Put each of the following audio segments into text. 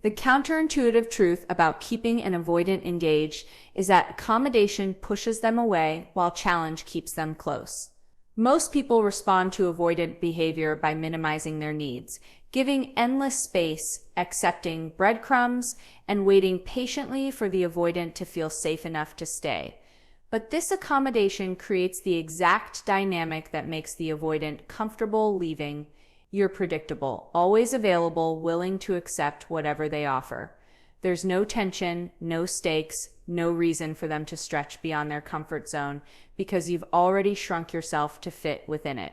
The counterintuitive truth about keeping an avoidant engaged is that accommodation pushes them away while challenge keeps them close. Most people respond to avoidant behavior by minimizing their needs, giving endless space, accepting breadcrumbs, and waiting patiently for the avoidant to feel safe enough to stay. But this accommodation creates the exact dynamic that makes the avoidant comfortable leaving. You're predictable, always available, willing to accept whatever they offer. There's no tension, no stakes, no reason for them to stretch beyond their comfort zone because you've already shrunk yourself to fit within it.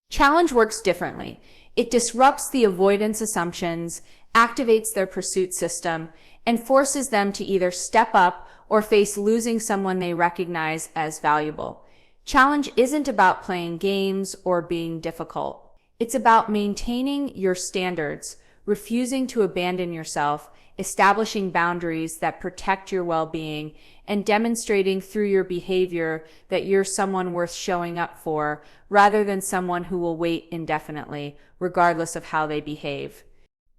Challenge works differently. It disrupts the avoidance assumptions, activates their pursuit system, and forces them to either step up or face losing someone they recognize as valuable. Challenge isn't about playing games or being difficult. It's about maintaining your standards, refusing to abandon yourself, establishing boundaries that protect your well-being, and demonstrating through your behavior that you're someone worth showing up for, rather than someone who will wait indefinitely, regardless of how they behave.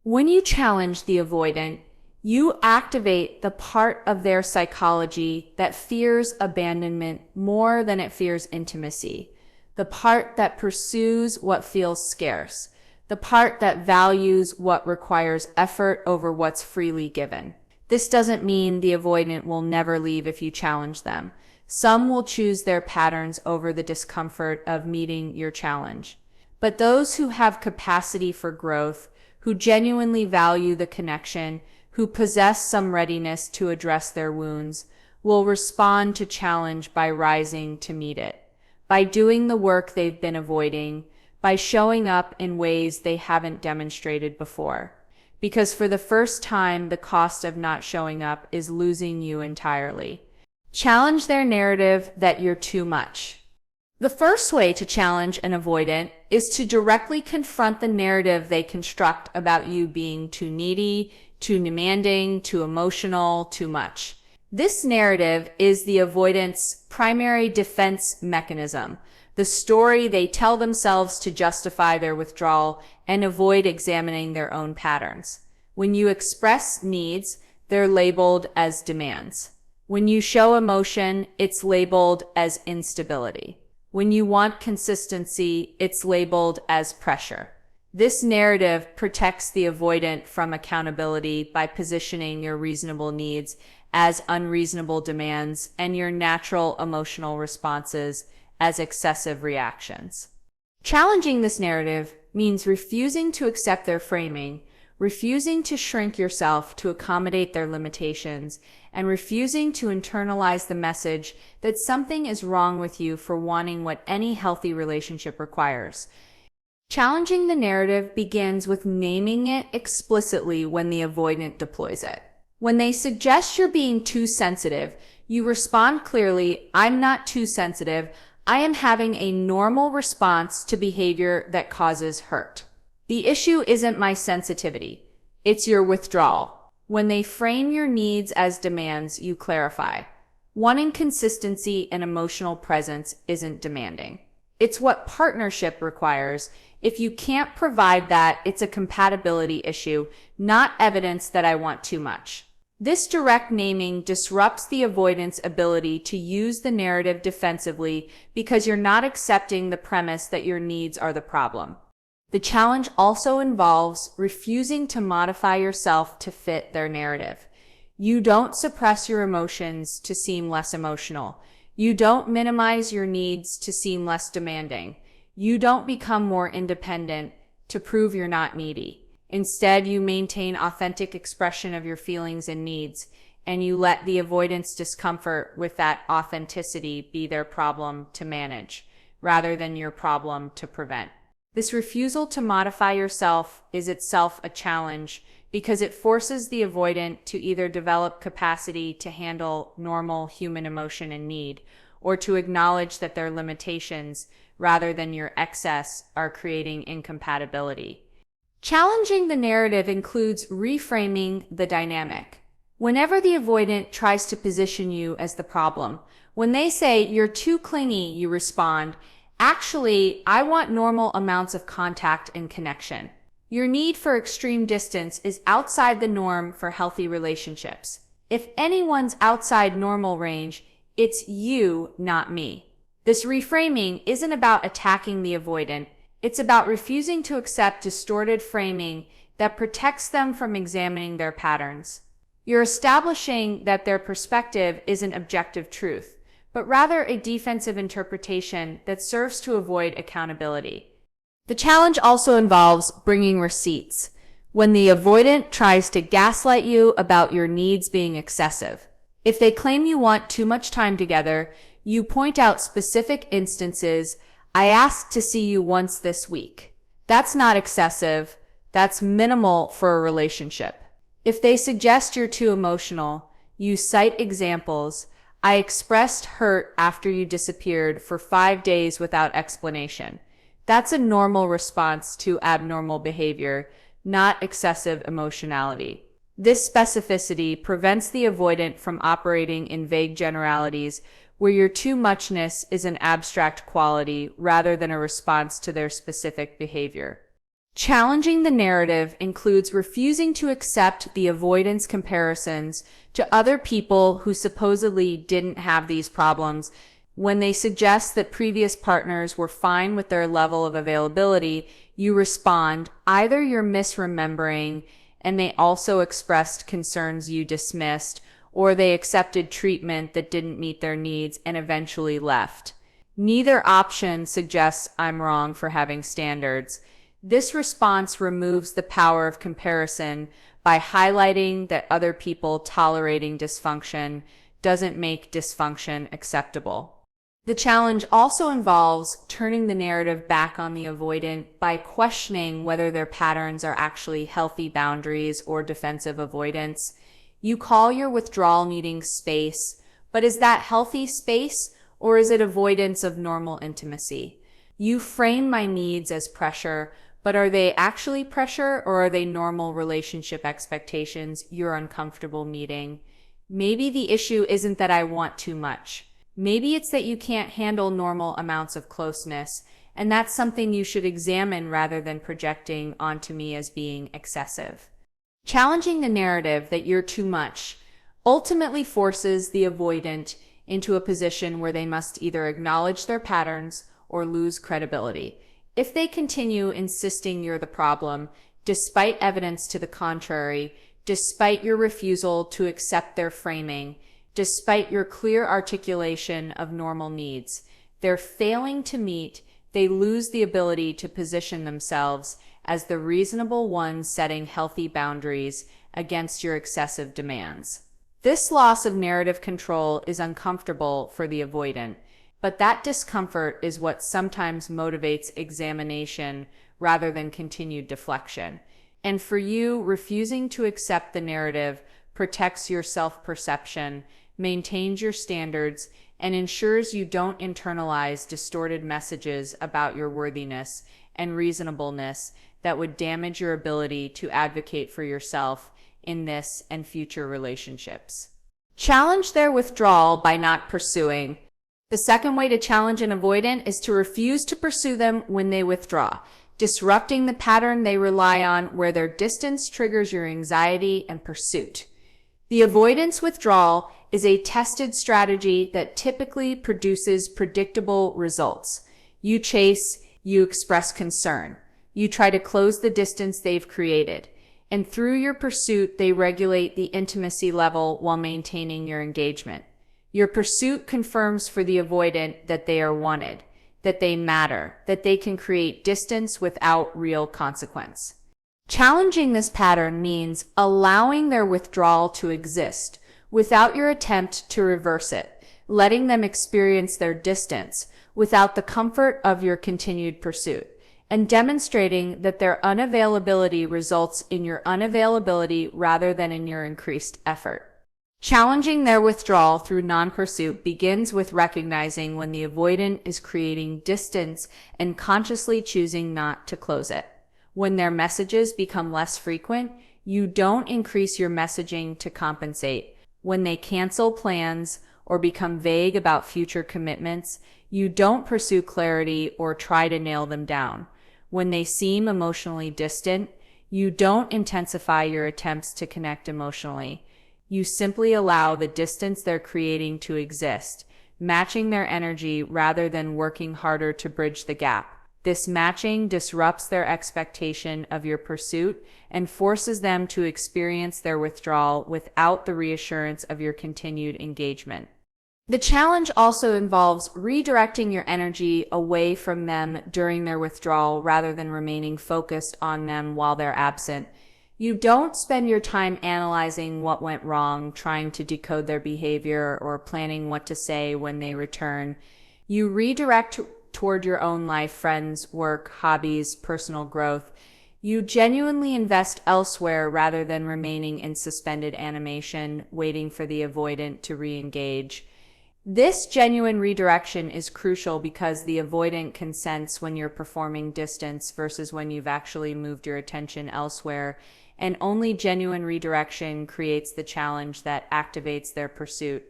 When you challenge the avoidant, you activate the part of their psychology that fears abandonment more than it fears intimacy, the part that pursues what feels scarce, the part that values what requires effort over what's freely given. This doesn't mean the avoidant will never leave if you challenge them. Some will choose their patterns over the discomfort of meeting your challenge. But those who have capacity for growth, who genuinely value the connection, who possess some readiness to address their wounds, will respond to challenge by rising to meet it, by doing the work they've been avoiding, by showing up in ways they haven't demonstrated before. Because for the first time, the cost of not showing up is losing you entirely. Challenge their narrative that you're too much. The first way to challenge an avoidant is to directly confront the narrative they construct about you being too needy, too demanding, too emotional, too much. This narrative is the avoidant's primary defense mechanism, the story they tell themselves to justify their withdrawal and avoid examining their own patterns. When you express needs, they're labeled as demands. When you show emotion, it's labeled as instability. When you want consistency, it's labeled as pressure. This narrative protects the avoidant from accountability by positioning your reasonable needs as unreasonable demands and your natural emotional responses as excessive reactions. Challenging this narrative means refusing to accept their framing, refusing to shrink yourself to accommodate their limitations, and refusing to internalize the message that something is wrong with you for wanting what any healthy relationship requires. Challenging the narrative begins with naming it explicitly when the avoidant deploys it. When they suggest you're being too sensitive, you respond clearly, "I'm not too sensitive. I am having a normal response to behavior that causes hurt. The issue isn't my sensitivity. It's your withdrawal." When they frame your needs as demands, you clarify. Wanting consistency and emotional presence isn't demanding. It's what partnership requires. If you can't provide that, it's a compatibility issue, not evidence that I want too much. This direct naming disrupts the avoidant's ability to use the narrative defensively because you're not accepting the premise that your needs are the problem. The challenge also involves refusing to modify yourself to fit their narrative. You don't suppress your emotions to seem less emotional. You don't minimize your needs to seem less demanding. You don't become more independent to prove you're not needy. Instead, you maintain authentic expression of your feelings and needs, and you let the avoidance discomfort with that authenticity be their problem to manage, rather than your problem to prevent. This refusal to modify yourself is itself a challenge because it forces the avoidant to either develop capacity to handle normal human emotion and need, or to acknowledge that their limitations, rather than your excess, are creating incompatibility. Challenging the narrative includes reframing the dynamic. Whenever the avoidant tries to position you as the problem, when they say you're too clingy, you respond, "Actually, I want normal amounts of contact and connection." Your need for extreme distance is outside the norm for healthy relationships. If anyone's outside normal range, it's you, not me. This reframing isn't about attacking the avoidant, it's about refusing to accept distorted framing that protects them from examining their patterns. You're establishing that their perspective isn't objective truth, but rather a defensive interpretation that serves to avoid accountability. The challenge also involves bringing receipts. When the avoidant tries to gaslight you about your needs being excessive. If they claim you want too much time together, you point out specific instances. I asked to see you once this week. That's not excessive. That's minimal for a relationship. If they suggest you're too emotional, you cite examples. I expressed hurt after you disappeared for 5 days without explanation. That's a normal response to abnormal behavior, not excessive emotionality. This specificity prevents the avoidant from operating in vague generalities where your too muchness is an abstract quality rather than a response to their specific behavior. Challenging the narrative includes refusing to accept the avoidance comparisons to other people who supposedly didn't have these problems. When they suggest that previous partners were fine with their level of availability, you respond, either you're misremembering and they also expressed concerns you dismissed, or they accepted treatment that didn't meet their needs and eventually left. Neither option suggests I'm wrong for having standards. This response removes the power of comparison by highlighting that other people tolerating dysfunction doesn't make dysfunction acceptable. The challenge also involves turning the narrative back on the avoidant by questioning whether their patterns are actually healthy boundaries or defensive avoidance. You call your withdrawal needing space, but is that healthy space or is it avoidance of normal intimacy? You frame my needs as pressure, but are they actually pressure or are they normal relationship expectations you're uncomfortable meeting? Maybe the issue isn't that I want too much. Maybe it's that you can't handle normal amounts of closeness, and that's something you should examine rather than projecting onto me as being excessive. Challenging the narrative that you're too much ultimately forces the avoidant into a position where they must either acknowledge their patterns or lose credibility. If they continue insisting you're the problem, despite evidence to the contrary, despite your refusal to accept their framing, despite your clear articulation of normal needs, they're failing to meet, they lose the ability to position themselves as the reasonable ones setting healthy boundaries against your excessive demands. This loss of narrative control is uncomfortable for the avoidant, but that discomfort is what sometimes motivates examination rather than continued deflection. And for you, refusing to accept the narrative protects your self-perception, maintains your standards, and ensures you don't internalize distorted messages about your worthiness and reasonableness that would damage your ability to advocate for yourself in this and future relationships. Challenge their withdrawal by not pursuing. The second way to challenge an avoidant is to refuse to pursue them when they withdraw, disrupting the pattern they rely on where their distance triggers your anxiety and pursuit. The avoidance withdrawal is a tested strategy that typically produces predictable results. You chase, you express concern. You try to close the distance they've created. And through your pursuit, they regulate the intimacy level while maintaining your engagement. Your pursuit confirms for the avoidant that they are wanted, that they matter, that they can create distance without real consequence. Challenging this pattern means allowing their withdrawal to exist without your attempt to reverse it, letting them experience their distance without the comfort of your continued pursuit, and demonstrating that their unavailability results in your unavailability rather than in your increased effort. Challenging their withdrawal through non-pursuit begins with recognizing when the avoidant is creating distance and consciously choosing not to close it. When their messages become less frequent, you don't increase your messaging to compensate. When they cancel plans or become vague about future commitments, you don't pursue clarity or try to nail them down. When they seem emotionally distant, you don't intensify your attempts to connect emotionally. You simply allow the distance they're creating to exist, matching their energy rather than working harder to bridge the gap. This matching disrupts their expectation of your pursuit and forces them to experience their withdrawal without the reassurance of your continued engagement. The challenge also involves redirecting your energy away from them during their withdrawal rather than remaining focused on them while they're absent. You don't spend your time analyzing what went wrong, trying to decode their behavior, or planning what to say when they return. You redirect toward your own life, friends, work, hobbies, personal growth. You genuinely invest elsewhere rather than remaining in suspended animation, waiting for the avoidant to re-engage. This genuine redirection is crucial because the avoidant can sense when you're performing distance versus when you've actually moved your attention elsewhere, and only genuine redirection creates the challenge that activates their pursuit.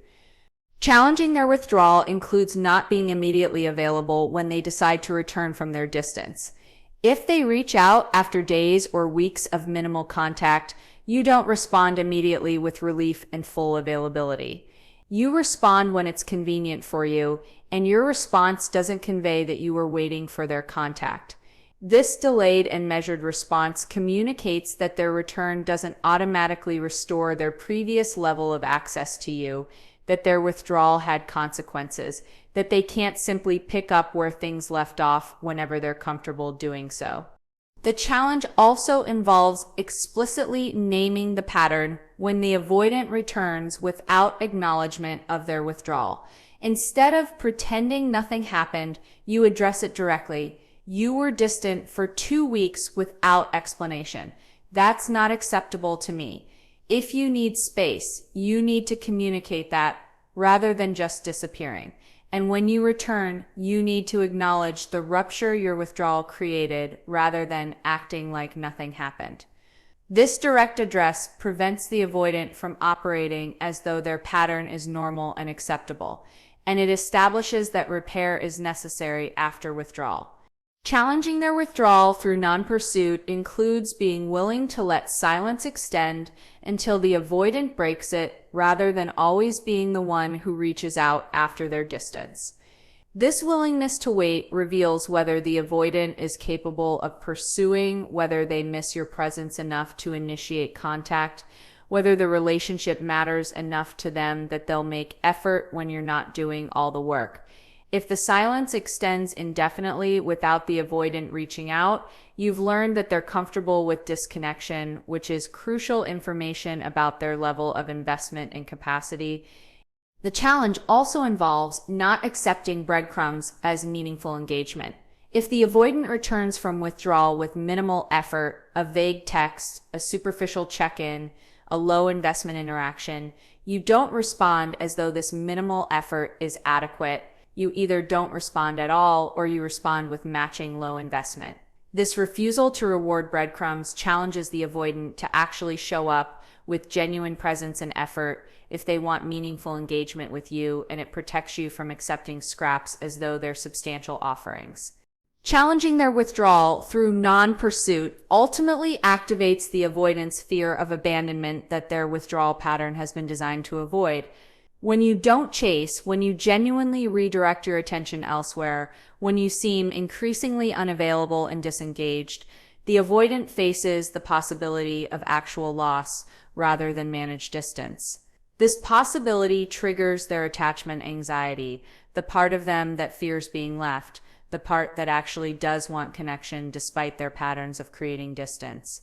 Challenging their withdrawal includes not being immediately available when they decide to return from their distance. If they reach out after days or weeks of minimal contact, you don't respond immediately with relief and full availability. You respond when it's convenient for you, and your response doesn't convey that you were waiting for their contact. This delayed and measured response communicates that their return doesn't automatically restore their previous level of access to you, that their withdrawal had consequences, that they can't simply pick up where things left off whenever they're comfortable doing so. The challenge also involves explicitly naming the pattern when the avoidant returns without acknowledgement of their withdrawal. Instead of pretending nothing happened, you address it directly. You were distant for 2 weeks without explanation. That's not acceptable to me. If you need space, you need to communicate that rather than just disappearing. And when you return, you need to acknowledge the rupture your withdrawal created rather than acting like nothing happened. This direct address prevents the avoidant from operating as though their pattern is normal and acceptable, and it establishes that repair is necessary after withdrawal. Challenging their withdrawal through non-pursuit includes being willing to let silence extend until the avoidant breaks it, rather than always being the one who reaches out after their distance. This willingness to wait reveals whether the avoidant is capable of pursuing, whether they miss your presence enough to initiate contact, whether the relationship matters enough to them that they'll make effort when you're not doing all the work. If the silence extends indefinitely without the avoidant reaching out, you've learned that they're comfortable with disconnection, which is crucial information about their level of investment and capacity. The challenge also involves not accepting breadcrumbs as meaningful engagement. If the avoidant returns from withdrawal with minimal effort, a vague text, a superficial check-in, a low investment interaction, you don't respond as though this minimal effort is adequate. You either don't respond at all or you respond with matching low investment. This refusal to reward breadcrumbs challenges the avoidant to actually show up with genuine presence and effort if they want meaningful engagement with you, and it protects you from accepting scraps as though they're substantial offerings. Challenging their withdrawal through non-pursuit ultimately activates the avoidant's fear of abandonment that their withdrawal pattern has been designed to avoid. When you don't chase, when you genuinely redirect your attention elsewhere, when you seem increasingly unavailable and disengaged, the avoidant faces the possibility of actual loss rather than managed distance. This possibility triggers their attachment anxiety, the part of them that fears being left, the part that actually does want connection despite their patterns of creating distance.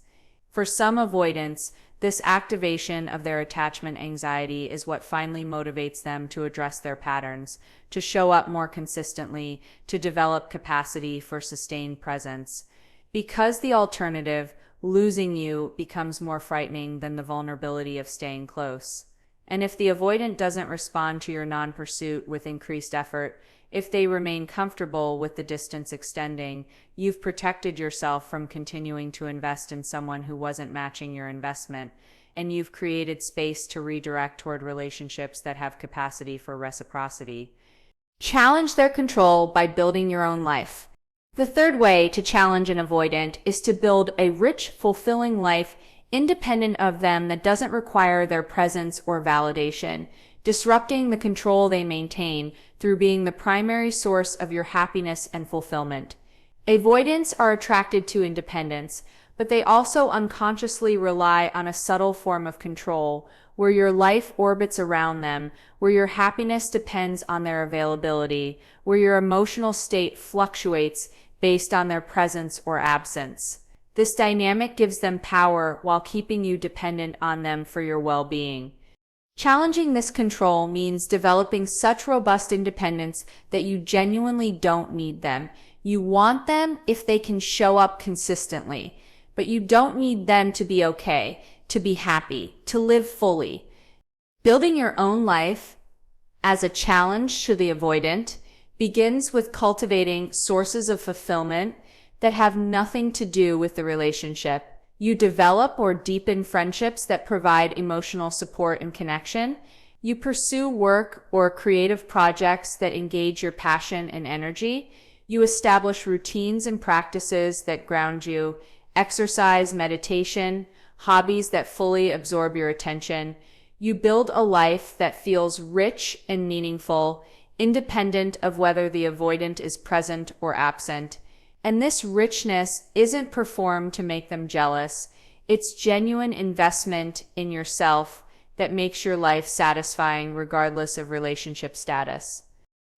For some avoidants, this activation of their attachment anxiety is what finally motivates them to address their patterns, to show up more consistently, to develop capacity for sustained presence. Because the alternative, losing you, becomes more frightening than the vulnerability of staying close. And if the avoidant doesn't respond to your non-pursuit with increased effort, if they remain comfortable with the distance extending, you've protected yourself from continuing to invest in someone who wasn't matching your investment, and you've created space to redirect toward relationships that have capacity for reciprocity. Challenge their control by building your own life. The third way to challenge an avoidant is to build a rich, fulfilling life independent of them that doesn't require their presence or validation, disrupting the control they maintain through being the primary source of your happiness and fulfillment. Avoidants are attracted to independence, but they also unconsciously rely on a subtle form of control, where your life orbits around them, where your happiness depends on their availability, where your emotional state fluctuates based on their presence or absence. This dynamic gives them power while keeping you dependent on them for your well-being. Challenging this control means developing such robust independence that you genuinely don't need them. You want them if they can show up consistently, but you don't need them to be okay, to be happy, to live fully. Building your own life as a challenge to the avoidant begins with cultivating sources of fulfillment that have nothing to do with the relationship. You develop or deepen friendships that provide emotional support and connection. You pursue work or creative projects that engage your passion and energy. You establish routines and practices that ground you, exercise, meditation, hobbies that fully absorb your attention. You build a life that feels rich and meaningful, independent of whether the avoidant is present or absent. And this richness isn't performed to make them jealous. It's genuine investment in yourself that makes your life satisfying regardless of relationship status.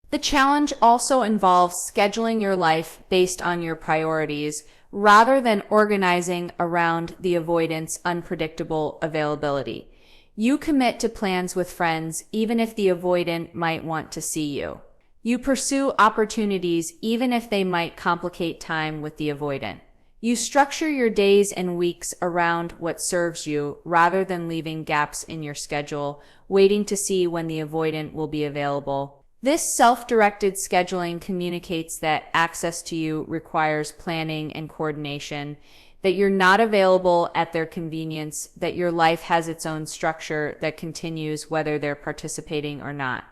The challenge also involves scheduling your life based on your priorities rather than organizing around the avoidant's unpredictable availability. You commit to plans with friends even if the avoidant might want to see you. You pursue opportunities even if they might complicate time with the avoidant. You structure your days and weeks around what serves you rather than leaving gaps in your schedule, waiting to see when the avoidant will be available. This self-directed scheduling communicates that access to you requires planning and coordination, that you're not available at their convenience, that your life has its own structure that continues whether they're participating or not.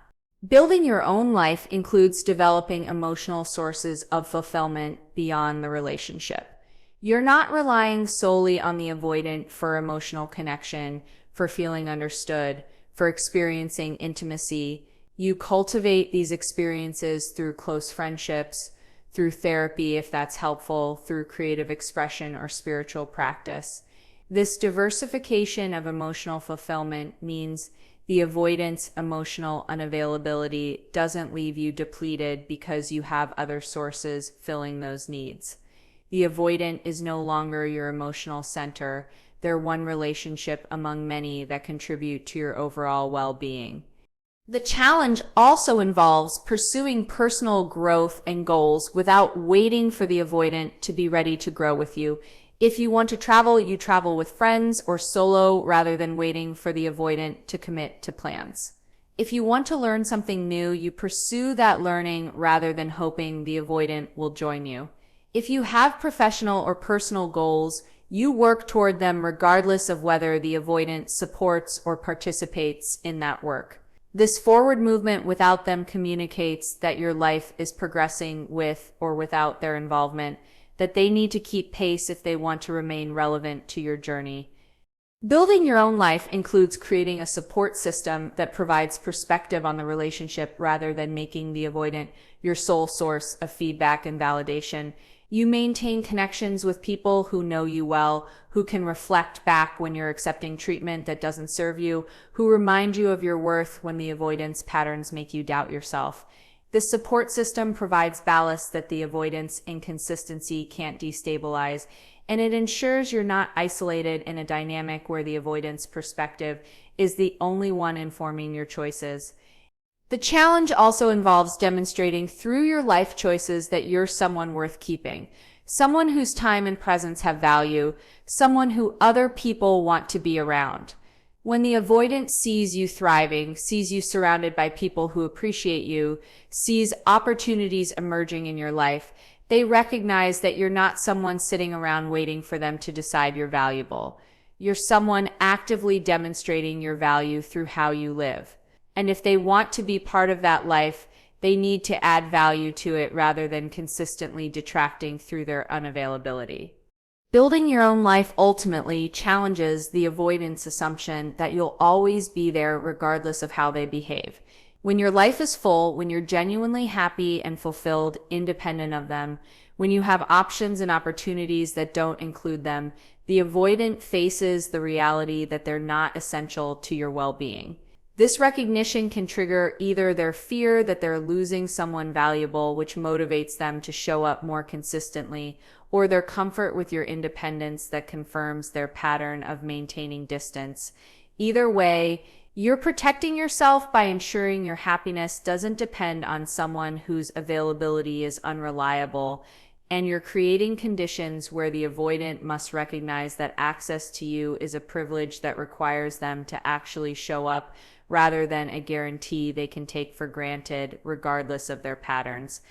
Building your own life includes developing emotional sources of fulfillment beyond the relationship. You're not relying solely on the avoidant for emotional connection, for feeling understood, for experiencing intimacy. You cultivate these experiences through close friendships, through therapy if that's helpful, through creative expression or spiritual practice. This diversification of emotional fulfillment means the avoidance emotional unavailability doesn't leave you depleted because you have other sources filling those needs. The avoidant is no longer your emotional center. They're one relationship among many that contribute to your overall well-being. The challenge also involves pursuing personal growth and goals without waiting for the avoidant to be ready to grow with you. If you want to travel, you travel with friends or solo rather than waiting for the avoidant to commit to plans. If you want to learn something new, you pursue that learning rather than hoping the avoidant will join you. If you have professional or personal goals, you work toward them regardless of whether the avoidant supports or participates in that work. This forward movement without them communicates that your life is progressing with or without their involvement, that they need to keep pace if they want to remain relevant to your journey. Building your own life includes creating a support system that provides perspective on the relationship rather than making the avoidant your sole source of feedback and validation. You maintain connections with people who know you well, who can reflect back when you're accepting treatment that doesn't serve you, who remind you of your worth when the avoidance patterns make you doubt yourself. This support system provides ballast that the avoidance inconsistency can't destabilize, and it ensures you're not isolated in a dynamic where the avoidance perspective is the only one informing your choices. The challenge also involves demonstrating through your life choices that you're someone worth keeping, someone whose time and presence have value, someone who other people want to be around. When the avoidant sees you thriving, sees you surrounded by people who appreciate you, sees opportunities emerging in your life, they recognize that you're not someone sitting around waiting for them to decide you're valuable. You're someone actively demonstrating your value through how you live. And if they want to be part of that life, They need to add value to it rather than consistently detracting through their unavailability. Building your own life ultimately challenges the avoidance assumption that you'll always be there regardless of how they behave. When your life is full, when you're genuinely happy and fulfilled, independent of them, when you have options and opportunities that don't include them, the avoidant faces the reality that they're not essential to your well-being. This recognition can trigger either their fear that they're losing someone valuable, which motivates them to show up more consistently, or their comfort with your independence that confirms their pattern of maintaining distance. Either way, you're protecting yourself by ensuring your happiness doesn't depend on someone whose availability is unreliable, and you're creating conditions where the avoidant must recognize that access to you is a privilege that requires them to actually show up rather than a guarantee they can take for granted regardless of their patterns.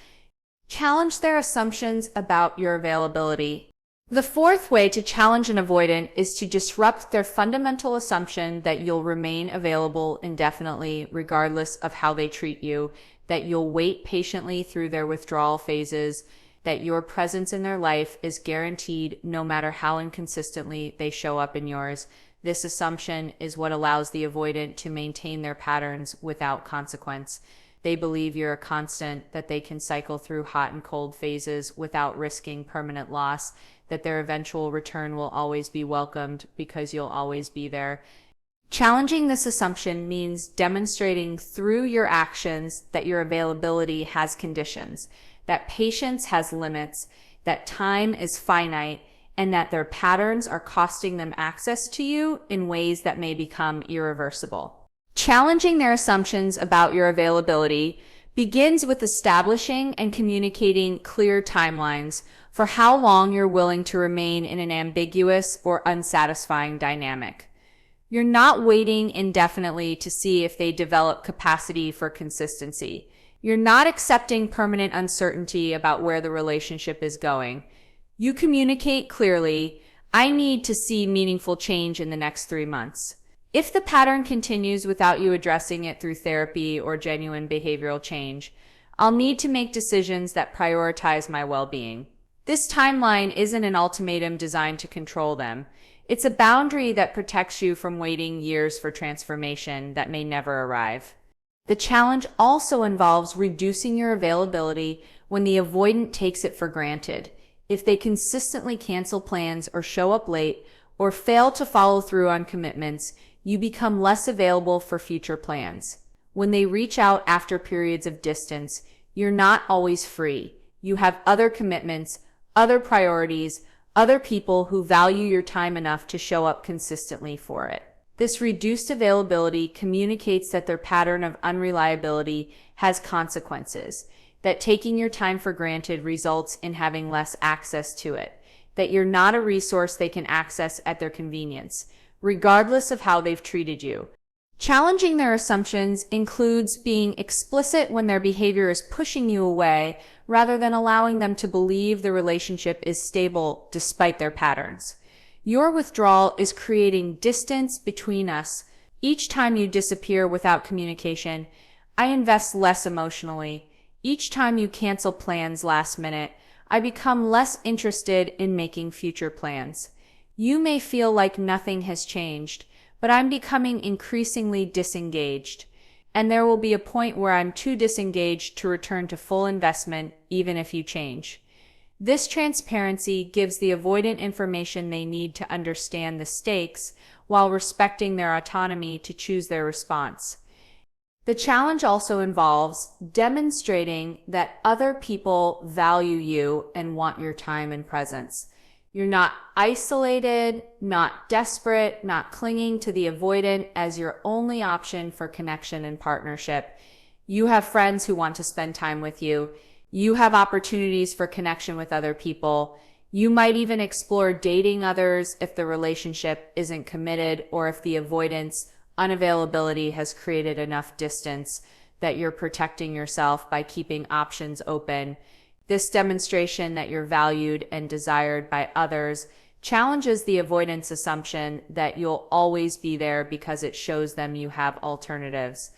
Challenge their assumptions about your availability. The fourth way to challenge an avoidant is to disrupt their fundamental assumption that you'll remain available indefinitely regardless of how they treat you, that you'll wait patiently through their withdrawal phases, that your presence in their life is guaranteed no matter how inconsistently they show up in yours. This assumption is what allows the avoidant to maintain their patterns without consequence. They believe you're a constant, that they can cycle through hot and cold phases without risking permanent loss, that their eventual return will always be welcomed because you'll always be there. Challenging this assumption means demonstrating through your actions that your availability has conditions, that patience has limits, that time is finite, and that their patterns are costing them access to you in ways that may become irreversible. Challenging their assumptions about your availability begins with establishing and communicating clear timelines for how long you're willing to remain in an ambiguous or unsatisfying dynamic. You're not waiting indefinitely to see if they develop capacity for consistency. You're not accepting permanent uncertainty about where the relationship is going. You communicate clearly, I need to see meaningful change in the next 3 months. If the pattern continues without you addressing it through therapy or genuine behavioral change, I'll need to make decisions that prioritize my well-being. This timeline isn't an ultimatum designed to control them. It's a boundary that protects you from waiting years for transformation that may never arrive. The challenge also involves reducing your availability when the avoidant takes it for granted. If they consistently cancel plans or show up late or fail to follow through on commitments, you become less available for future plans. When they reach out after periods of distance, you're not always free. You have other commitments, other priorities, other people who value your time enough to show up consistently for it. This reduced availability communicates that their pattern of unreliability has consequences, that taking your time for granted results in having less access to it, that you're not a resource they can access at their convenience, regardless of how they've treated you. Challenging their assumptions includes being explicit when their behavior is pushing you away rather than allowing them to believe the relationship is stable despite their patterns. Your withdrawal is creating distance between us. Each time you disappear without communication, I invest less emotionally. Each time you cancel plans last minute, I become less interested in making future plans. You may feel like nothing has changed, but I'm becoming increasingly disengaged. And there will be a point where I'm too disengaged to return to full investment, even if you change. This transparency gives the avoidant information they need to understand the stakes while respecting their autonomy to choose their response. The challenge also involves demonstrating that other people value you and want your time and presence. You're not isolated, not desperate, not clinging to the avoidant as your only option for connection and partnership. You have friends who want to spend time with you. You have opportunities for connection with other people. You might even explore dating others if the relationship isn't committed or if the avoidance unavailability has created enough distance that you're protecting yourself by keeping options open. This demonstration that you're valued and desired by others challenges the avoidance assumption that you'll always be there because it shows them you have alternatives.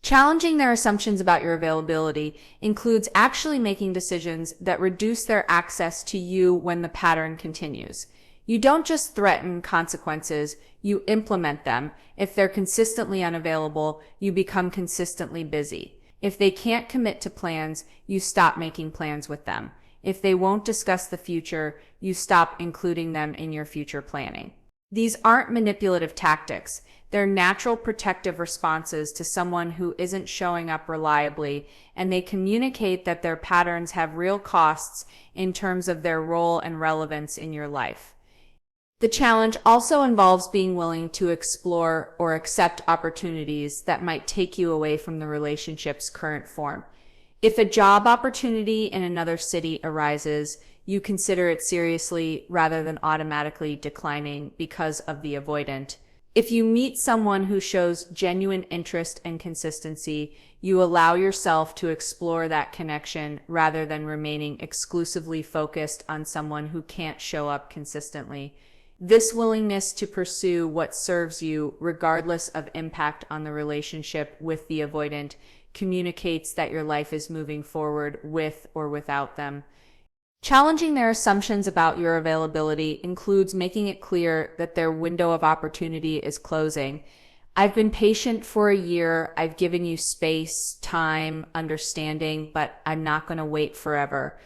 Challenging their assumptions about your availability includes actually making decisions that reduce their access to you when the pattern continues. You don't just threaten consequences, you implement them. If they're consistently unavailable, you become consistently busy. If they can't commit to plans, you stop making plans with them. If they won't discuss the future, you stop including them in your future planning. These aren't manipulative tactics. They're natural protective responses to someone who isn't showing up reliably, and they communicate that their patterns have real costs in terms of their role and relevance in your life. The challenge also involves being willing to explore or accept opportunities that might take you away from the relationship's current form. If a job opportunity in another city arises, you consider it seriously rather than automatically declining because of the avoidant. If you meet someone who shows genuine interest and consistency, you allow yourself to explore that connection rather than remaining exclusively focused on someone who can't show up consistently. This willingness to pursue what serves you, regardless of impact on the relationship with the avoidant, communicates that your life is moving forward with or without them. Challenging their assumptions about your availability includes making it clear that their window of opportunity is closing. I've been patient for a year. I've given you space, time, understanding, but I'm not going to wait forever.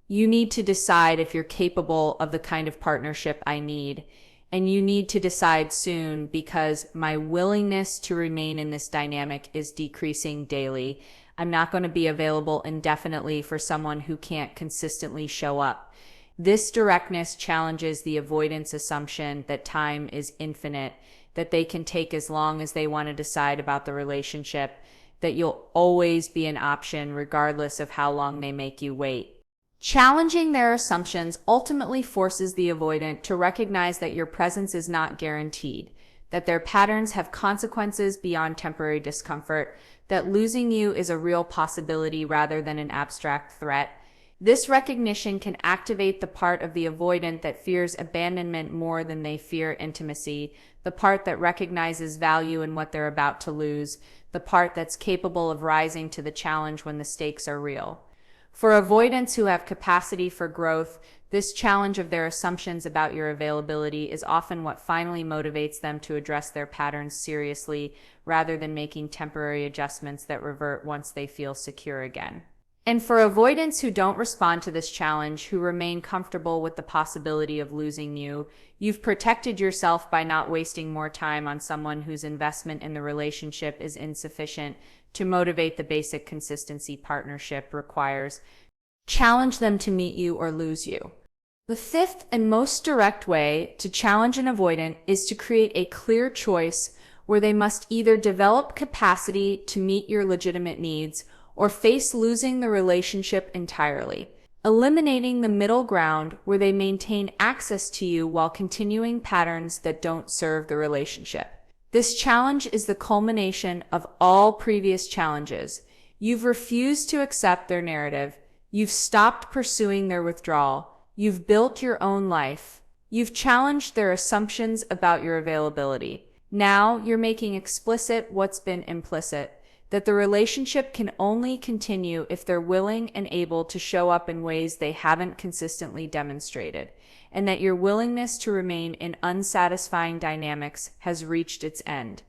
You need to decide if you're capable of the kind of partnership I need. And you need to decide soon because my willingness to remain in this dynamic is decreasing daily. I'm not going to be available indefinitely for someone who can't consistently show up. This directness challenges the avoidance assumption that time is infinite, that they can take as long as they want to decide about the relationship, that you'll always be an option regardless of how long they make you wait. Challenging their assumptions ultimately forces the avoidant to recognize that your presence is not guaranteed, that their patterns have consequences beyond temporary discomfort, that losing you is a real possibility rather than an abstract threat. This recognition can activate the part of the avoidant that fears abandonment more than they fear intimacy, the part that recognizes value in what they're about to lose, the part that's capable of rising to the challenge when the stakes are real. For avoidants who have capacity for growth, this challenge of their assumptions about your availability is often what finally motivates them to address their patterns seriously, rather than making temporary adjustments that revert once they feel secure again. And for avoidants who don't respond to this challenge, who remain comfortable with the possibility of losing you, you've protected yourself by not wasting more time on someone whose investment in the relationship is insufficient to motivate the basic consistency partnership requires. Challenge them to meet you or lose you. The fifth and most direct way to challenge an avoidant is to create a clear choice where they must either develop capacity to meet your legitimate needs or face losing the relationship entirely, eliminating the middle ground where they maintain access to you while continuing patterns that don't serve the relationship. This challenge is the culmination of all previous challenges. You've refused to accept their narrative. You've stopped pursuing their withdrawal. You've built your own life. You've challenged their assumptions about your availability. Now you're making explicit what's been implicit, that the relationship can only continue if they're willing and able to show up in ways they haven't consistently demonstrated, and that your willingness to remain in unsatisfying dynamics has reached its end.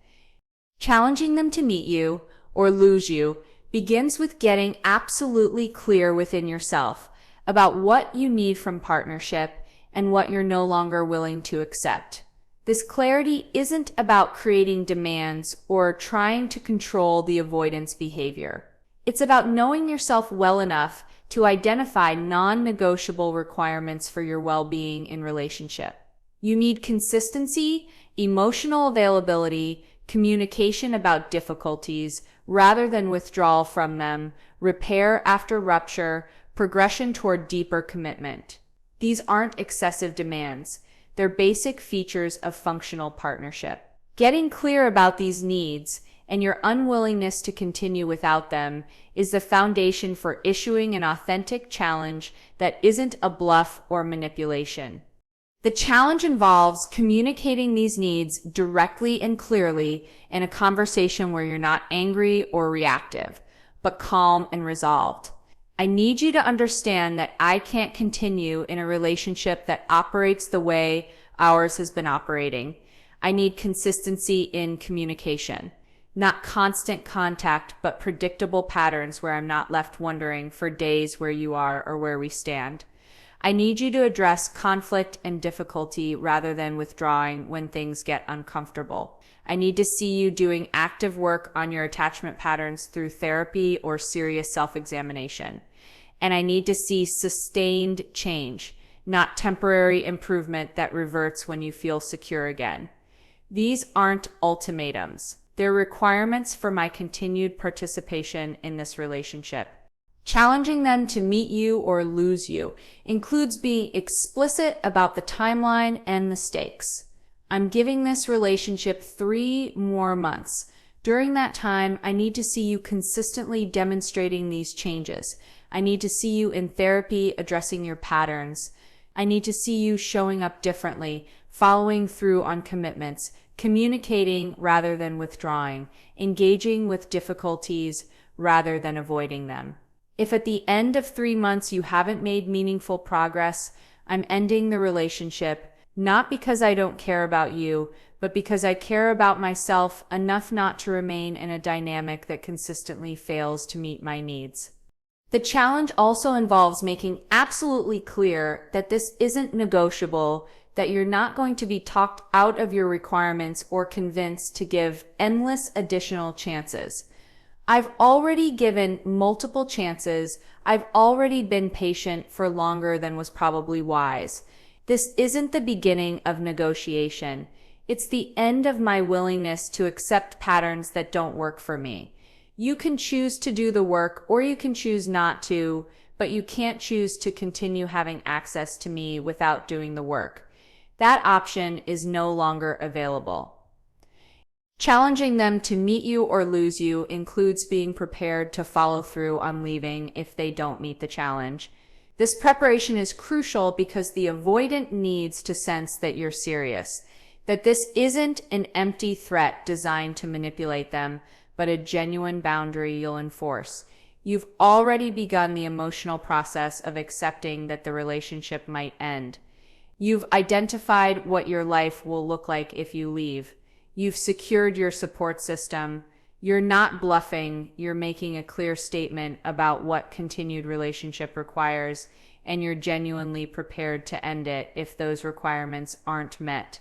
Challenging them to meet you or lose you begins with getting absolutely clear within yourself about what you need from partnership and what you're no longer willing to accept. This clarity isn't about creating demands or trying to control the avoidance behavior. It's about knowing yourself well enough to identify non-negotiable requirements for your well-being in relationship. You need consistency, emotional availability, communication about difficulties rather than withdrawal from them, repair after rupture, progression toward deeper commitment. These aren't excessive demands. They're basic features of functional partnership. Getting clear about these needs and your unwillingness to continue without them is the foundation for issuing an authentic challenge that isn't a bluff or manipulation. The challenge involves communicating these needs directly and clearly in a conversation where you're not angry or reactive, but calm and resolved. I need you to understand that I can't continue in a relationship that operates the way ours has been operating. I need consistency in communication, not constant contact, but predictable patterns where I'm not left wondering for days where you are or where we stand. I need you to address conflict and difficulty rather than withdrawing when things get uncomfortable. I need to see you doing active work on your attachment patterns through therapy or serious self-examination. And I need to see sustained change, not temporary improvement that reverts when you feel secure again. These aren't ultimatums. They're requirements for my continued participation in this relationship. Challenging them to meet you or lose you includes being explicit about the timeline and the stakes. I'm giving this relationship 3 more months. During that time, I need to see you consistently demonstrating these changes. I need to see you in therapy addressing your patterns. I need to see you showing up differently, following through on commitments, communicating rather than withdrawing, engaging with difficulties rather than avoiding them. If at the end of 3 months you haven't made meaningful progress, I'm ending the relationship, not because I don't care about you, but because I care about myself enough not to remain in a dynamic that consistently fails to meet my needs. The challenge also involves making absolutely clear that this isn't negotiable, that you're not going to be talked out of your requirements or convinced to give endless additional chances. I've already given multiple chances. I've already been patient for longer than was probably wise. This isn't the beginning of negotiation. It's the end of my willingness to accept patterns that don't work for me. You can choose to do the work or you can choose not to, but you can't choose to continue having access to me without doing the work. That option is no longer available. Challenging them to meet you or lose you includes being prepared to follow through on leaving if they don't meet the challenge. This preparation is crucial because the avoidant needs to sense that you're serious, that this isn't an empty threat designed to manipulate them, but a genuine boundary you'll enforce. You've already begun the emotional process of accepting that the relationship might end. You've identified what your life will look like if you leave. You've secured your support system. You're not bluffing. You're making a clear statement about what continued relationship requires, and you're genuinely prepared to end it if those requirements aren't met.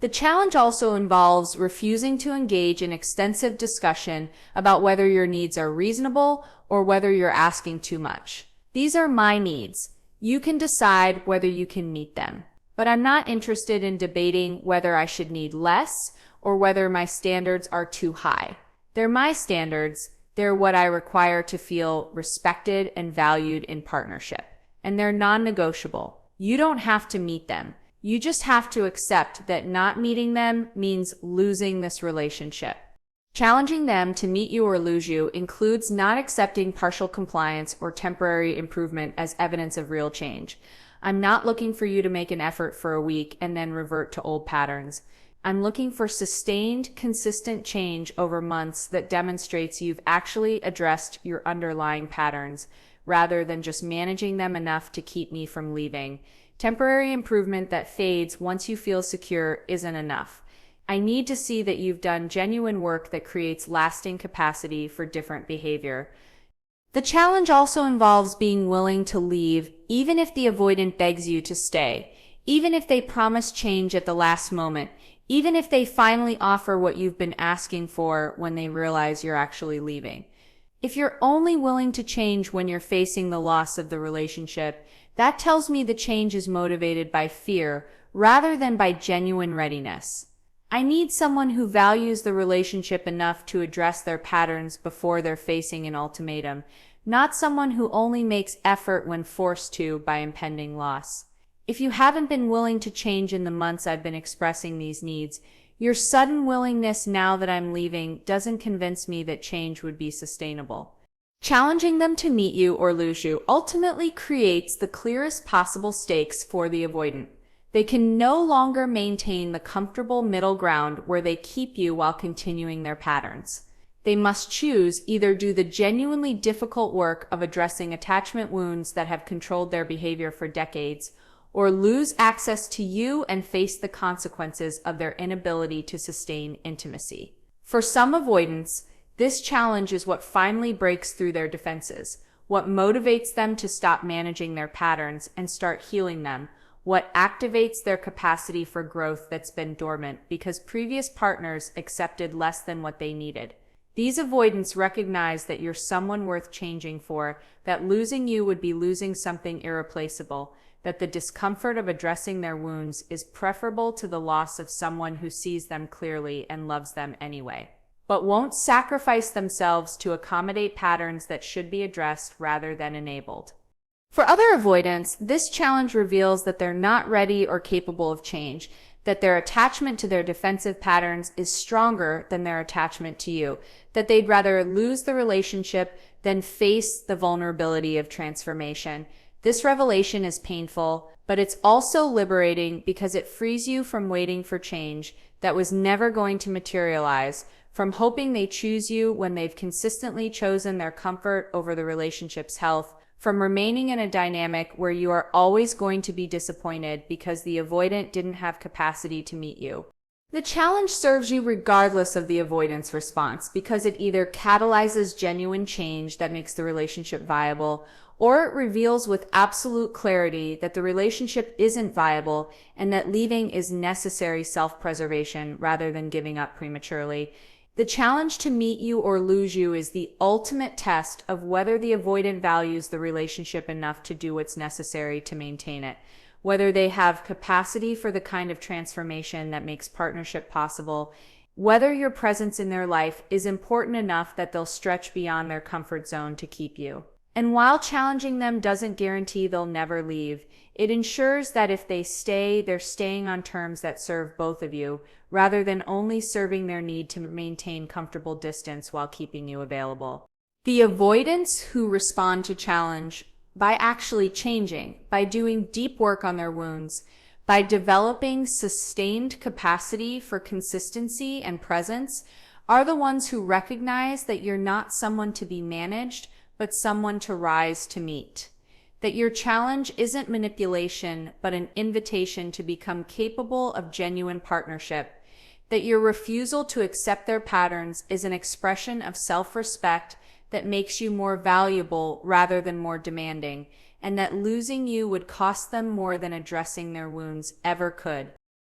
The challenge also involves refusing to engage in extensive discussion about whether your needs are reasonable or whether you're asking too much. These are my needs. You can decide whether you can meet them. But I'm not interested in debating whether I should need less or whether my standards are too high. They're my standards. They're what I require to feel respected and valued in partnership. And they're non-negotiable. You don't have to meet them. You just have to accept that not meeting them means losing this relationship. Challenging them to meet you or lose you includes not accepting partial compliance or temporary improvement as evidence of real change. I'm not looking for you to make an effort for a week and then revert to old patterns. I'm looking for sustained, consistent change over months that demonstrates you've actually addressed your underlying patterns, rather than just managing them enough to keep me from leaving. Temporary improvement that fades once you feel secure isn't enough. I need to see that you've done genuine work that creates lasting capacity for different behavior. The challenge also involves being willing to leave, even if the avoidant begs you to stay, even if they promise change at the last moment, even if they finally offer what you've been asking for when they realize you're actually leaving. If you're only willing to change when you're facing the loss of the relationship, that tells me the change is motivated by fear rather than by genuine readiness. I need someone who values the relationship enough to address their patterns before they're facing an ultimatum, not someone who only makes effort when forced to by impending loss. If you haven't been willing to change in the months I've been expressing these needs, your sudden willingness now that I'm leaving doesn't convince me that change would be sustainable. Challenging them to meet you or lose you ultimately creates the clearest possible stakes for the avoidant. They can no longer maintain the comfortable middle ground where they keep you while continuing their patterns. They must choose either do the genuinely difficult work of addressing attachment wounds that have controlled their behavior for decades, or lose access to you and face the consequences of their inability to sustain intimacy. For some avoidants, this challenge is what finally breaks through their defenses, what motivates them to stop managing their patterns and start healing them, what activates their capacity for growth that's been dormant because previous partners accepted less than what they needed. These avoidants recognize that you're someone worth changing for, that losing you would be losing something irreplaceable, that the discomfort of addressing their wounds is preferable to the loss of someone who sees them clearly and loves them anyway, but won't sacrifice themselves to accommodate patterns that should be addressed rather than enabled. For other avoidants, this challenge reveals that they're not ready or capable of change, that their attachment to their defensive patterns is stronger than their attachment to you, that they'd rather lose the relationship than face the vulnerability of transformation. This revelation is painful, but it's also liberating because it frees you from waiting for change that was never going to materialize, from hoping they choose you when they've consistently chosen their comfort over the relationship's health, from remaining in a dynamic where you are always going to be disappointed because the avoidant didn't have capacity to meet you. The challenge serves you regardless of the avoidance response because it either catalyzes genuine change that makes the relationship viable, or it reveals with absolute clarity that the relationship isn't viable and that leaving is necessary self-preservation rather than giving up prematurely. The challenge to meet you or lose you is the ultimate test of whether the avoidant values the relationship enough to do what's necessary to maintain it, whether they have capacity for the kind of transformation that makes partnership possible, whether your presence in their life is important enough that they'll stretch beyond their comfort zone to keep you. And while challenging them doesn't guarantee they'll never leave, it ensures that if they stay, they're staying on terms that serve both of you, rather than only serving their need to maintain comfortable distance while keeping you available. The avoidants who respond to challenge by actually changing, by doing deep work on their wounds, by developing sustained capacity for consistency and presence, are the ones who recognize that you're not someone to be managed, but someone to rise to meet. That your challenge isn't manipulation, but an invitation to become capable of genuine partnership. That your refusal to accept their patterns is an expression of self-respect that makes you more valuable rather than more demanding, and that losing you would cost them more than addressing their wounds ever could.